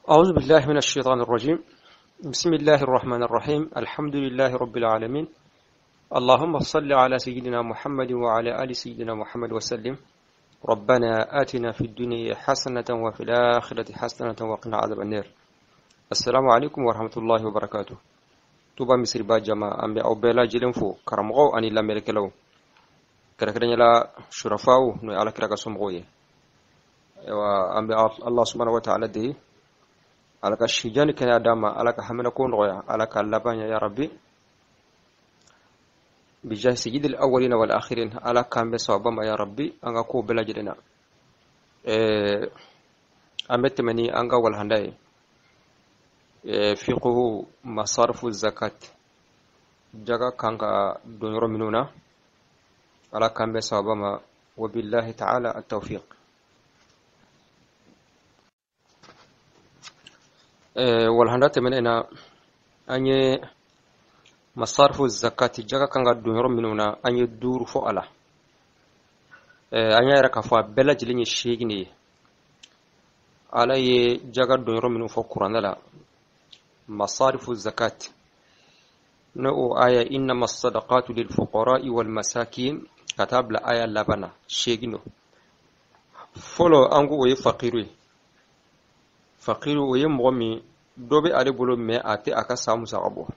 أعوذ بالله من الشيطان الرجيم. بسم الله الرحمن الرحيم. الحمد لله رب العالمين. اللهم صل على سيدنا محمد وعلى آل سيدنا محمد وسلم. ربنا آتنا في الدنيا حسنة وفي الآخرة حسنة وقنا عذاب النار. السلام عليكم ورحمة الله وبركاته. توبا missiribah jama ambe aw bela jilen fo karamgo ani lamel kelaw kara la shurafaw no ala kira ka somgoye wa ambe Allah subhanahu wa ta'ala de alaka shijani kana dama alaka hamina ko noya alaka labanya ya rabbi bijah sayyidil awwalin wal akhirin alaka ambe sawaba ya rabbi anga ko bela jilena ametemani anga wal handai fikhou masarfu zakat jaga kanga donoro minuna ala kambe sabama wabillahi ta'ala at-tawfiq. Wal handate menena anye masarfu zakat jaga kanga donoro minuna anye duru fo ala anya raka fa bela jilinyi shegini ala ye jaga donoro minu fo kuranala مصارف الزكاة نو آية إنما الصدقات للفقراء والمساكين كتاب لآية لبنا شيغنو فلو أنغو وي فقير وي مغمي دوبي علي بلو مي آتي أكا سامو سعبو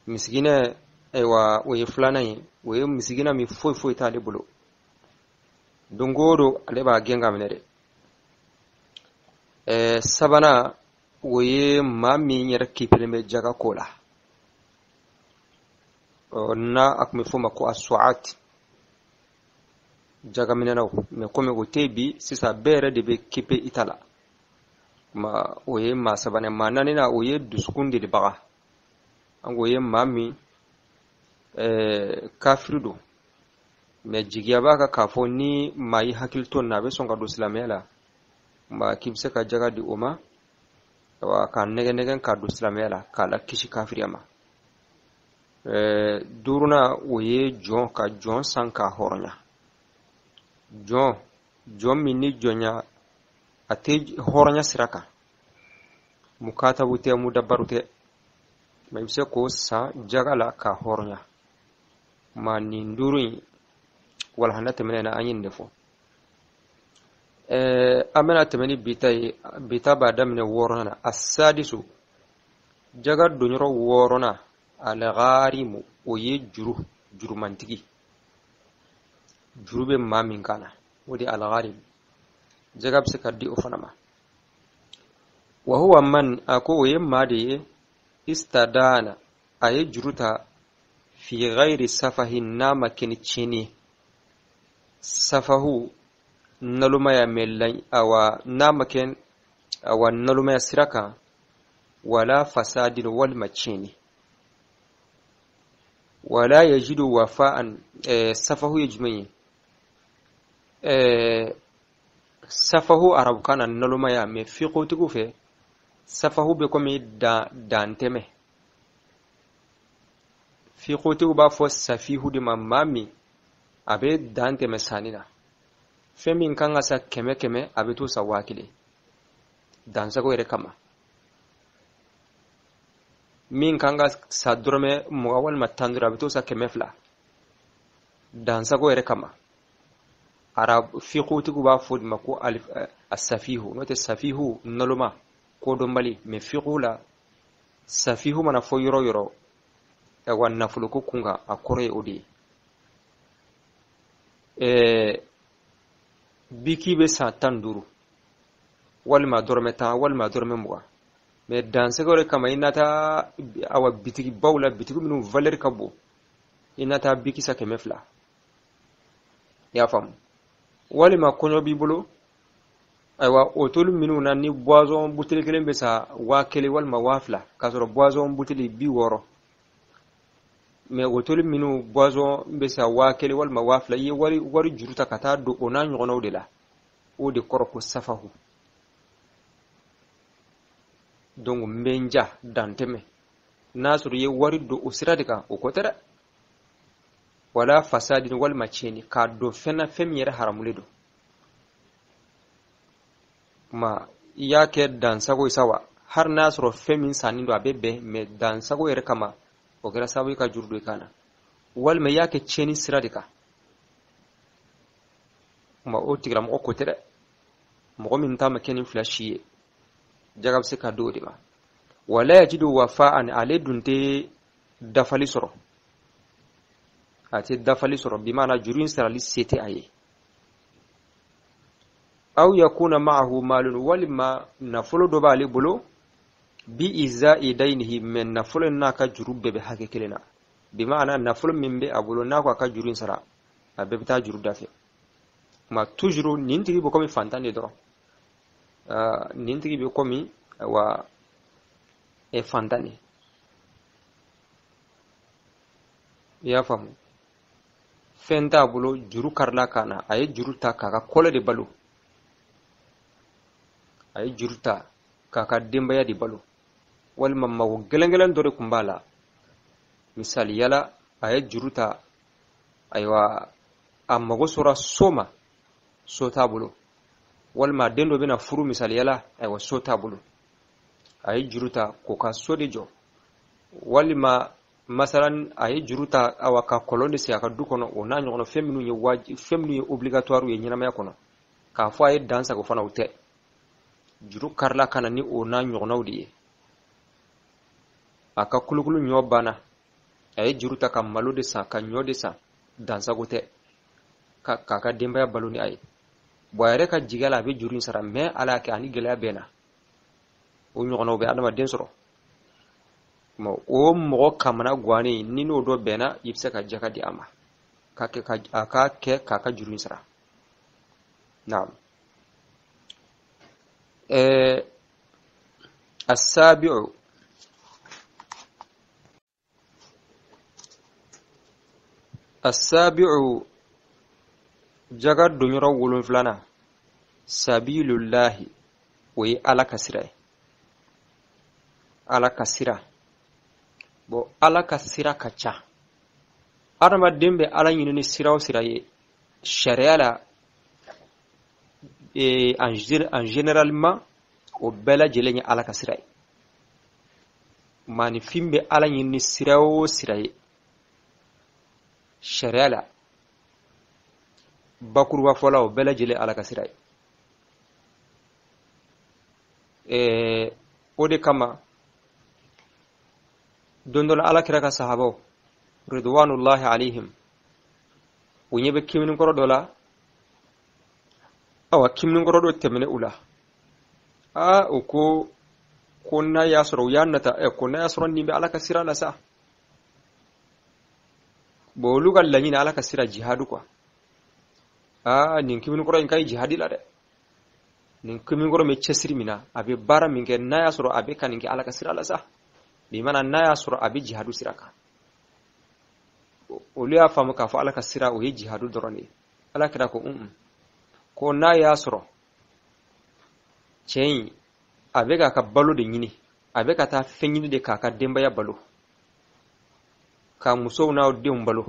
مسكينة أيوا وي فلاني وي مسكينة مي فوي تالي بلو دونغورو علي با جنغا منيري سبانا woye mami nyere kipeleme jaga kola na akme foma ko aswaat jaga minanaw me kome gotebi sisa bere de be kipe itala ma woye ma sabane manani na woye duskundi de baga angoye mami kafrido me jigiya baka kafo ni mai hakilton na be songa do islamela ma kibse ka jaga di oma wa kan negen ka do islamela kala kishi kafiriyama duruna woye jon ka jon sanka horonya jon minni jonya ate horonya siraka mukatabu te mudabbaru te memse ko sa jagala ka horonya mani ndurun wala hanata menena anyin defo amana temeni bita badamne worona as-sadisu jaga dunyoro worona al-gharimu oye juru mantigi jurube mamin kana wodi al-gharim jaga bse kaddi ofanama wa huwa man ako oye made istadana aye juruta fi ghairi safahin nama kinichini safahu nalumaya mellan awa namaken awa nalumaya siraka wala fasadin wal machini wala yajidu wafa'an safahu yajmani safahu arab kana nalumaya me fiqo tigufe safahu be komi danteme fiqo tigu ba fo safihu di mamami abe danteme sanina femin kanga sa keme abitu sa wakile dansa ko ere kama min kanga sa durme muawal matandura abitu sa keme fla dansa ko ere kama arab fiquti ku ba fod mako alif as-safihu note safihu naluma ko do mali me fiqula safihu mana fo yoro e wanna fuluko kunga akore odi biki be sa tanduru walma dormeta walma dorme muwa me danse gore kama inata awa bitigi bawla bitigi minu valer kabo inata biki sa kemefla ya fam walma konyo bibulo aywa otolu minu nani boison buteli kelen be sa wakele walma wafla kasoro boison buteli bi woro me otolu minu boison be sa wakele walma wafla yi wari juruta kata do ona nyono de la o de koroko safahu donc menja danteme nasuru ye wari do usradika o kotara wala fasadin wal macheni ka do fena femiere haramuledo ma ya ke dansago isawa har na soro femin sanin do abebe me dansago yere kama o gara sabu ka jurdo kana wal me ya ke cheni siradika ma o tigram o kotere mo min tama kenin flashiye jagab se ka dodi ma wala yajidu wafa'an aledunte dafali soro ati dafali soro bimana jurin sarali sete aye aw yakuna ma'ahu malun walima nafulu do bali bulu bi izai dainihi min nafulun naka jurubbe be hake kelena bimana nafulun mimbe abulo naka ka jurin sara abe ta juru dafe ma toujours nintigi bo komi fantane do nintigi be komi wa e fantane ya famu fenta bulo juru karla kana ay juru ta kaka kole de balu ay juru ta kaka dembaya di balu wal mamma wo gelengelan dore kumbala misali yala ay juru ta aywa amma go sura soma sota bulo wal ma dendo bina furu misali yala aywa sota bulo ay juru ta ko ka sodi jo wal ma masalan ay juruta awaka kolonde si aka dukono ona nyono feminu ye waji feminu ye obligatoire ye nyinama yakono ka fo ay dansa ko fana ute juru karla kana ni ona nyono wdi aka kulukulu nyobana ay juruta kam malude sa ka nyode sa dansa gote ka demba ya baluni ay boyare ka jigala be jurin sara me ala ka ani gela bena o nyono be adama densoro mo o mo kamana gwani nino do bena yipse ka jaka di ama ka jurin sara na'am as-sabi'u jagar dunyoro wulun flana sabilullahi wa ala kasira bo ala kasira kacha arama dembe ala yinini siraw siraye sharia la en généralement o bela jelenya ala kasira mani fimbe ala yinini siraw siraye sharia la bakurwa fola o bela jele ala kasira ode kama dondola ala kira ka sahabo ridwanullahi alaihim wonyebe kimnin koro dola awa kimnin koro do temene ula uko konna yasro yannata konna yasro nimbe ala kasira la sa bo lugal lanyina ala kasira jihadu kwa nin kimnin koro en kai jihadi la de nin kimnin koro me chesiri mina abe bara minge na yasro abe kaninge ala kasira la sa bimana na yasro abi jihadu siraka uliya famu ka fa alaka sira o jihadu doroni alaka da ko na yasro cey abega ka balo de nyini abega ta fenyini de kaka demba ya balo ka muso na de balo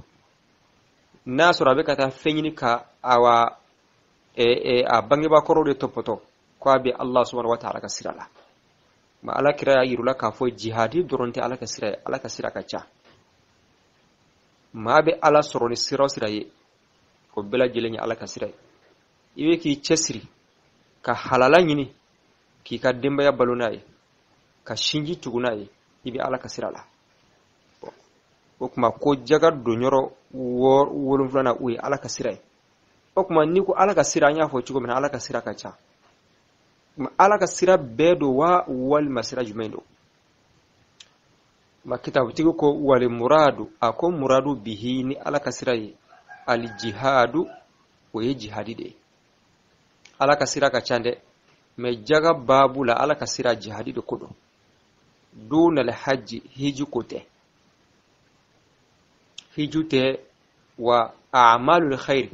nasro abega ta fenyini ka awa a bangi ba koro de topoto ko abi Allah subhanahu wa ta'ala ka sirala ma ala kira yirula ka fo jihadi doronte ala ka sira ka cha ma be ala soroni sira siraye ko bela jelenya ala ka sira iwe ki chesri ka halala nyini ki ka demba ya balunaye ka shinji tugunaye ibe ala ka sira la o kuma ko jagar do nyoro wolum flana uyi ala ka sira o kuma ni ko ala ka sira nya fo chugo mena ala ka sira ka cha ala ka sira bedo wa wal masira jumendo ma kitabu tigo ko wal muradu ako muradu bihi ni ala ka sira al jihadu o ye jihadi de ala ka sira ka chande me jaga babu la ala ka sira jihadi de kodo duna al hajj hiju kote hijute wa a'malul khair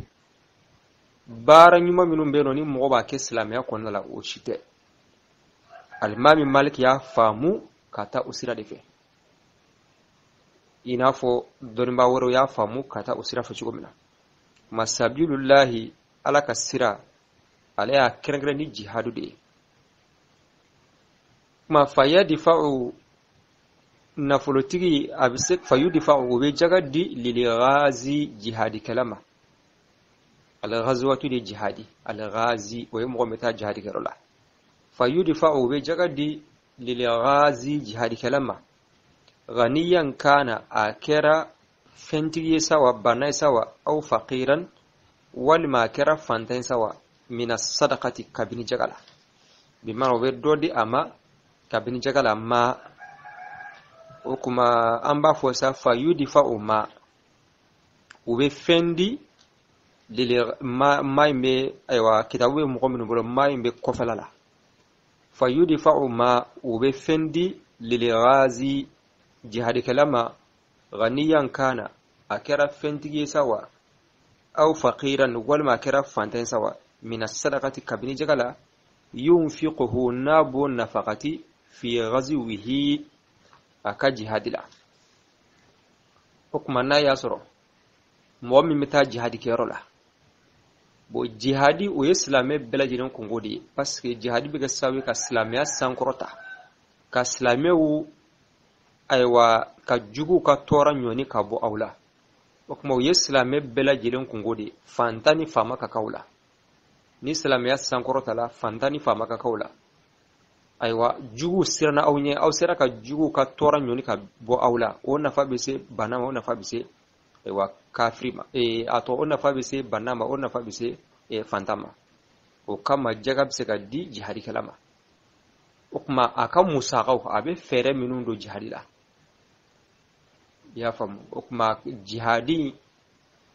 bara nyuma minum beno ni mo ba ke islam ya konna la o shite al-imam malik ya famu kata usira defe inafo donba woro ya famu kata usira fa chugomina masabilullahi ala kasira ala ya kirangre ni jihadu de kuma fayadfa'u nafolotigi abisek fayudfa'u be jagadi lil ghazi jihadi kalama al ghazwatu de jihadi al ghazi wa yumgometa jihadi karola fayudfa'u be jagadi lil ghazi jihadi kalama ghaniyan kana akira fentigi sawa banai sawa au faqiran wal makira fantain sawa min as-sadaqati kabini jagala bimana be dodi ama kabini jagala ma kuma amba fosa fayudfa'u ma ube fendi lili maimbe aywa kitabu muqaddimah bolo maimbe kofalala fayudfa'u ma ube fendi lil ghazi jihadi kalama ghaniyan kana akira fentigi sawa au faqiran wal makira fantain sawa min as-sadaqati kabini jagala yunfiquhu nabu nafaqati fi ghazwihi aka jihadila hukuma na yasoro mo mi meta jihadi kerola bo jihadi o islame belajin kongodi parce que jihadi be gasawi ka islamiya sankrota ka islamewu aywa ka jugu ka tora nyoni ka bo aula hukuma o islame belajin kongodi fantani fama ka kaula ni islamiya sankrota la fantani fama ka kaula aywa jugu sirna awnye aw sira ka jugu ka tora nyoni ka bo aula o nafa be se banama o nafa be se aywa kafrima ato o nafa be se banama o nafa be se fantama o kama jagab se ka di jihadi kalama ukma aka musaqaw abe fere minundo jihadi la ya fam ukma jihadi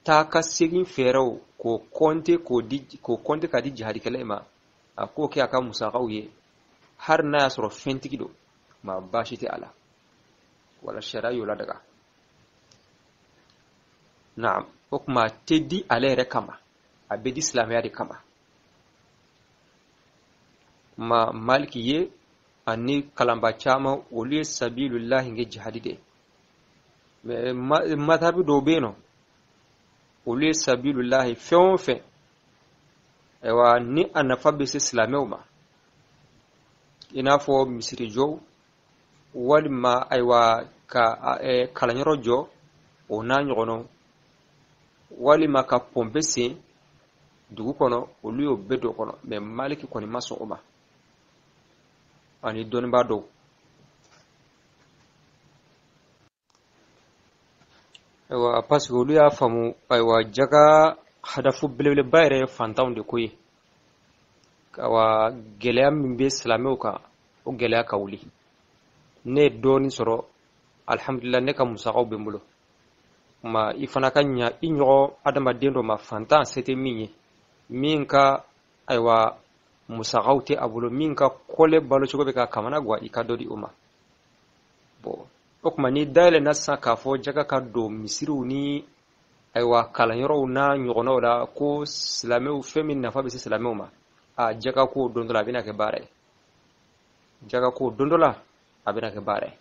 ta ka sigin fero ko konte ka di jihadi kalama ko ke aka musaqaw ye har na ya soro fentiki do ma bashiti ala wala sharayu la daga na'am hukma teddi alayre kama abedi islamiya de kama ma maliki ye anni kalamba chama wali sabilullah nge jihadi de madhabi do beno wali sabilullah fionfe ewa ni anafabi islamiya inafo missirijo walma aywa ka kalanyoro jo ona nyono walima ka pompesi dugu kono oluyo bedo kono me maliki koni maso oma ani don bado aywa parce que oluya famu aywa jaga hadafu belebele bayre fantawnde koyi kawa gelea mimbe islamiyo ka o gelea kawli ne doni soro alhamdulillah ne ka musaqaw bembulo ma ifana kanya inyo adama dendo ma fanta sete minye minka aywa musaqaw te abulo minka kole balo chogo be ka kamana gwa ikadodi uma bo okuma ni dale nasa ka fo jaga ka do misiru ni aywa kala yoro na nyono la ko islamiyo femin na fa be islamiyo ma jaga ko dondola bina ke bare jaga ko dondola abina ke bare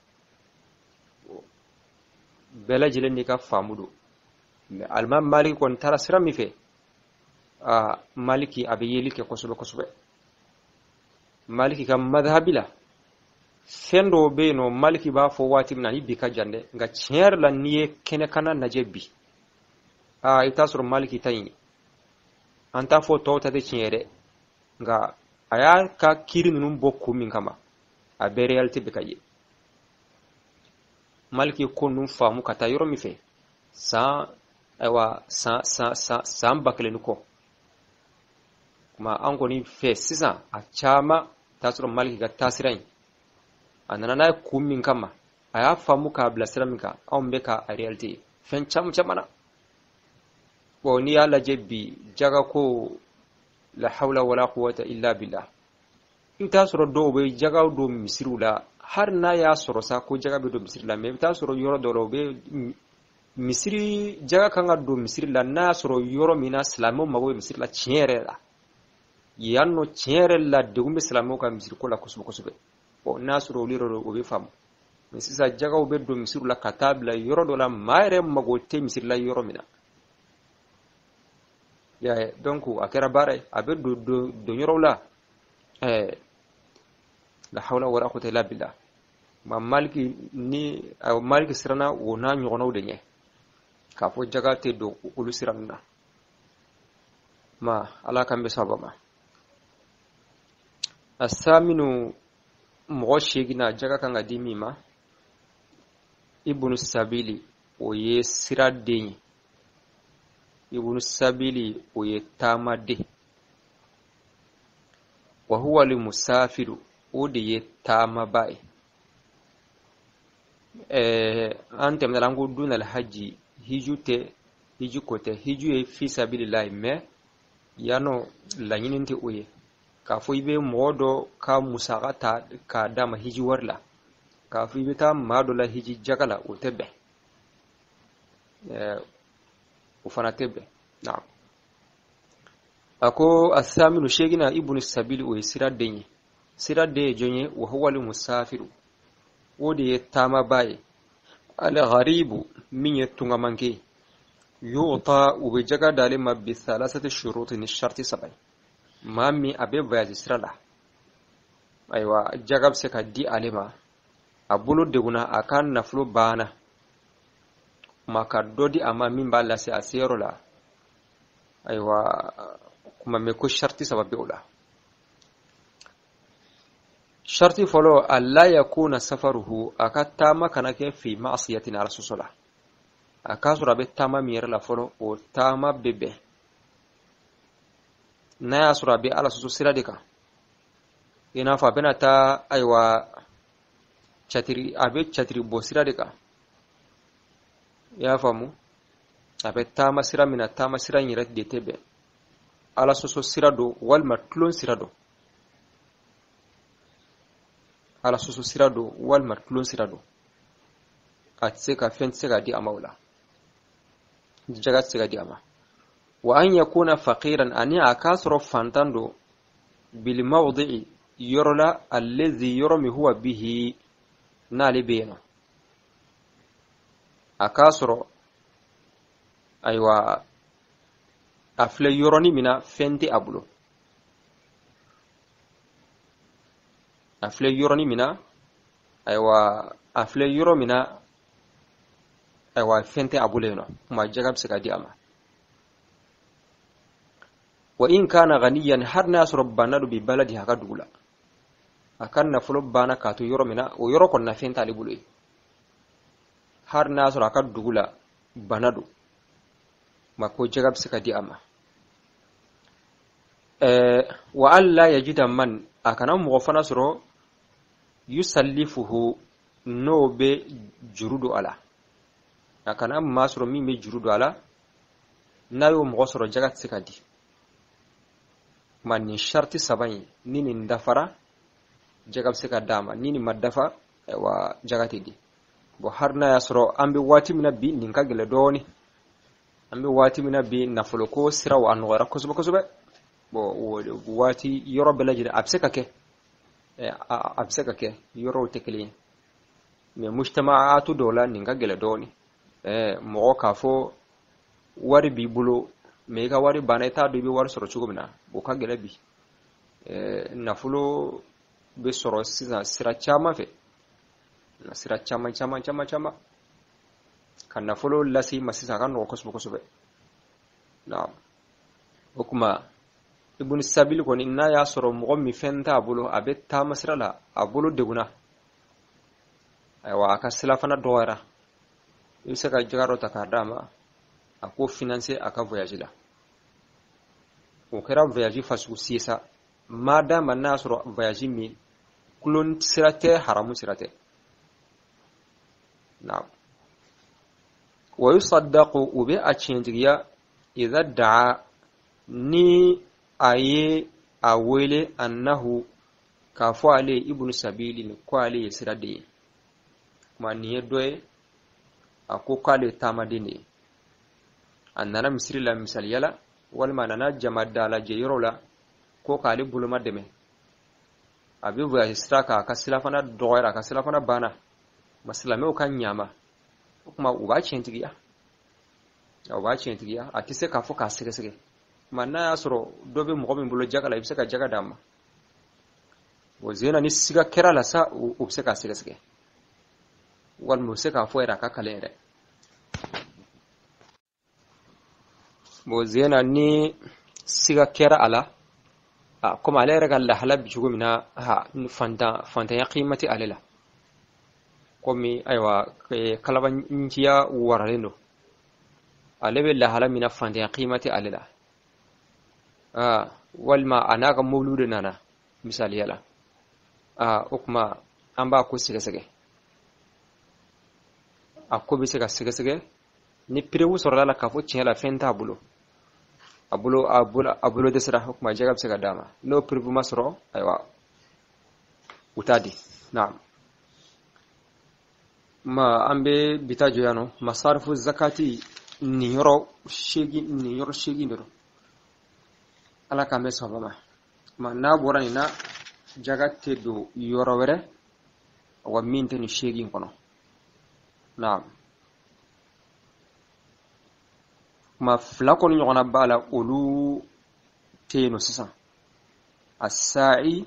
bela jileni ka famudo me alma maliki kon tara sirami fe maliki abiyeli ke kosobe maliki kam madhhabila fendo be no maliki ba fo wati nani bika jande nga cher la niye kene kana najebi itasur maliki tayi anta fo tota de chere nga aya ka kiri nunun bokku min kama a be reality be kaye maliki ko nun famu kata yoro mi fe sa aywa sa bakle nuko kuma an goni fe sisa a chama tasuro maliki ga tasirai anana na ku min kama aya famu ka blasira min ka on be ka a reality fen chamana ko ni ala jebbi jaga ko la hawla wala quwwata illa billah inta soro do be jaga do misirula har na ya soro sa ko jaga be do misirula me ta soro yoro do be misiri jaga kanga do misirula na soro yoro mina islamo mago misirula chere la yanno chere la de gumbe islamo ka misir ko la kusube o na soro liro o be fam misisa jaga o be do misirula katab la yoro do la maire mago te misirula yoro mina ya donc akera bare abe do nyoro la la hawla wala quwwata illa billah ma maliki ni maliki sirana wona nyogono de nye ka fo jaga te do ulu siranna ma ala kambe sabama asaminu moshigina jaga kanga dimi ma ibnu sabili oye sirade ibnu sabili oye tamade wa huwa li musafiru odiye tamabai antem na langu dunal haji hiju kote hiju fi sabilillah me yano lanyinti oye ka fo ibe modo ka musagata ka dama hiji warla ka fo ibe ta madola hiji jagala utebe ufana tebe na'am ako athaminu shegina ibnu sabili o sirade jonye wa huwa al musafiru wodi tama baye al gharibu min yatunga manke yuta ube jaga dale mabbi thalathati shurutin sharti sabai mami abe voyage sirala aywa jagab se ka di alema abulu deguna akan naflu bana maka dodi ama min balla se asero la aywa kuma me ko sharti sababi ula sharti folo alla yakuna safaruhu akatta makanake fi ma'siyatin rasulullah akasura be tama miyar la folo o tama bebe na ya sura be ala susu siradika ina fa benata aywa chatiri bo siradika ya famu abe tama sira mina tama sira nyirat de tebe ala susu sirado wal matlun sirado ala susu sirado wal matlun sirado atseka fensega di amawla jagat sega di ama wa an yakuna faqiran ani akasro fantando bil mawdi'i yurla alladhi yurmi huwa bihi nalibina akasro aywa afle yoroni mina fenti abulo afle yoroni mina aywa afle yoro mina aywa fenti abuleno kuma jagab sika di ama wa in kana ghaniyan har nas rabbana bi baladi haka dugula akan na fulo bana ka to yoro mina o yoro kon na fenta alibulu har nas raka dugula banadu mako jagab sika di ama wa alla yajida man akana mo fana soro yusallifuhu no be jurudu ala akana masro mi me jurudu ala nayo mo soro jagat sika di man sharti sabani nini ndafara jagab sika dama nini madafa wa jagati di bo harna yasro ambe wati mina bi ninka gele doni ambe wati mina bi nafulo ko sira wa anwara kusuba bo wati yoro belajide abseka ke yoro tekli me mujtama'atu dola ninga gele doni mo kafo wari bi bulo me ga wari baneta do bi wari soro chugumna bo ka gele bi nafulo be soro sira chama fe na sira chama kan nafulo lasi masisa kan no kusuba na hukuma ibn sabil ko inna ya soro mo mi fenta abulo abetta masrala abulo deguna aywa aka silafana doira yuse ka jigaro takadama ako financer aka voyage la o kera voyage fasu sisa madama na soro voyage mi kulon sirate haramu sirate na wa yusaddaqu ubi achinjiya idha da'a ni aye awele annahu kafu ale ibnu sabili ni kwale sirade mani doye ako kwale tamadini annana misri la misal yala wal manana jamadda la jeyirola ko kale buluma deme abi voyage straka ka silafana doira ka silafana bana maslame o kan nyama kuma uba chentigiya atise ka fo ka sege manna yasro dobe mo min bulo jagala ibse ka jaga dama وزينا نسيغا كرا لسا وبسكا سيغا والمسكا فويرا كاكاليري وزينا ني سيغا كرا على كما عليه رجال لحلا بيجوا منها فانتا قيمتي عليها كمي أيوة كلام نجيا ورالينو عليه بالله من فانتا قيمتي عليها والما أنا كمولودنا أنا مثال يلا أكما أمبا أكو سيجسجة أكو بسيجسجة نبريو سرلا كافو تشيلا فانتا abulo desra hukma jagab sega dama no privu masro aywa utadi naam ma ambe bitajo yano masarfu zakati ni yoro shegi ndoro ala kame sobama ma na borani na jagate do yoro were wa minte ni shegi kono naam ma flako ni nyona bala olu teno sisan asai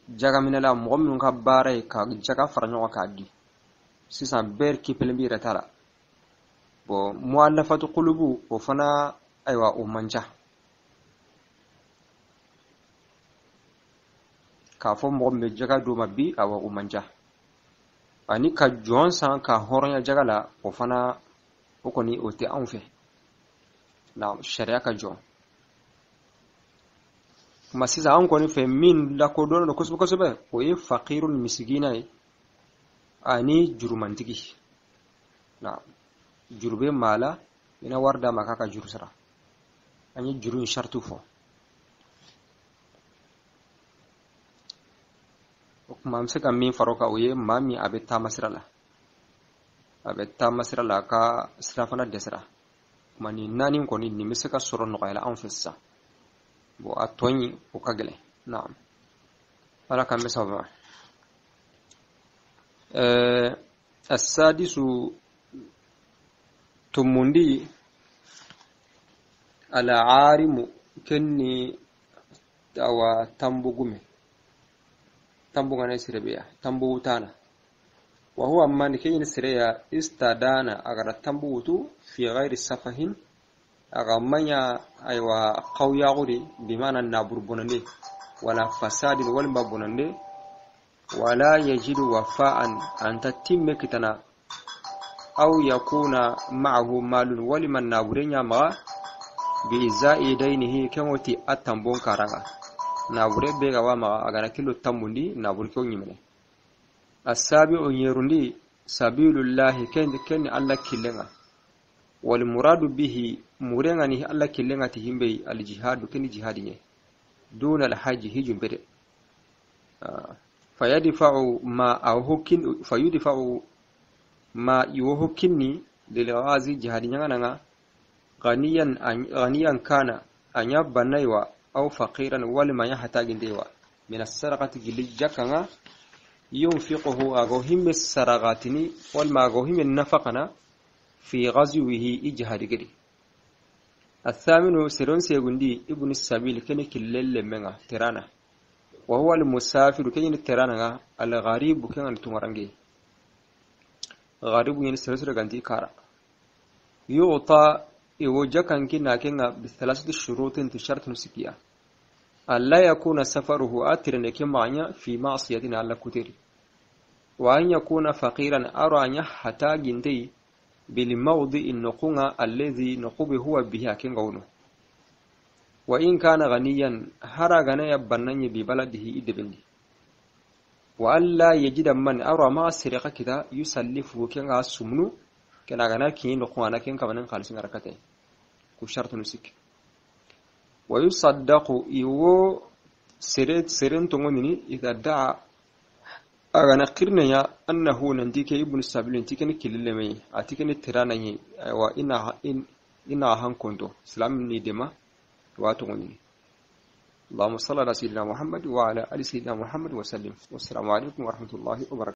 jaga minala mom ka bare ka jaga faranyo ka di sisan ber ki pelembi retala bo muallafatu qulubu o fana aywa o manja ka fo mom be jaga do mabbi awa o manja ani ka jonsan ka horonya jaga la o fana o koni o te anfe نعم الشريعة كجون ما سيزا أنكوني في مين لا كودون كسبه وإيه فقير المسكين أني جرمانتكي نعم جربي مالا إنا وردا مكاكا جرسرا أني جرون شرطو فو وكما مسكا مين فروكا وإيه مامي أبتا مسرلا كا سرافنا دسرا mani nani koni ni misaka soro no kala anfissa bo atoni o kagele naam ala kam misaba السادس تمندي على عارم كني توا تمبغمي تمبغنا سيربيا تمبوتانا وهو من كين سريا استدانا أغرى تنبوتو في غير السفهين أغمانيا أيوا قويا غري بمعنى النابر بناني ولا فساد والما بناني ولا يجد وفاء أن تتم كتنا أو يكون معه مال ولمن نابرين ما بإزاء دينه كموتي التنبون كارغا نابري بيغا وما أغرى كيلو تنبوني نابر كوني مني السابع يرندي سبيل الله كن الله كلنا والمراد به مرغني الله كلنا تهمبي الجهاد كن جهاديه دون الحج هجم بر فيدفع ما اوهكن فيدفع ما يوهكني للغازي جهاديه نغا غنيا كان ان يبنيوا او فقيرا ولما يحتاج ديوا من السرقه جلجكنا ينفقه أغوهم السرغاتني والما أغوهم النفقنا في غزوه إجهاد قري الثامن سيرون سيغندي ابن السبيل كن كلل منها ترانا وهو المسافر كن ترانا الغريب كن تمرنجي غريب ين سيرسر غندي كارا يعطى يوجا كان كنا بثلاثه شروط تشرط نسكيه ألا يكون سفره آترا كمعنى في معصية على كتير وأن يكون فقيرا أرى حتى جنتي بالموضع النقونا الذي نقوب هو به كنغونه وإن كان غنيا هرى غنيا بناني ببلده إدبندي وألا يجد من أرى ما سرقة كذا يسلفه كنغا سمنو كنا غنا كين نقوانا كن كمان خالصين ركعتين كشرط نسك ويصدق يو سرين تغنيني إذا دعا أغنى قرنيا أنه ننديك ابن السبيل نتيكني كلمي أتيكني تراني وإنها هنكوندو سلام ندما واتغنيني اللهم صل على سيدنا محمد وعلى آل سيدنا محمد وسلم والسلام عليكم ورحمة الله وبركاته.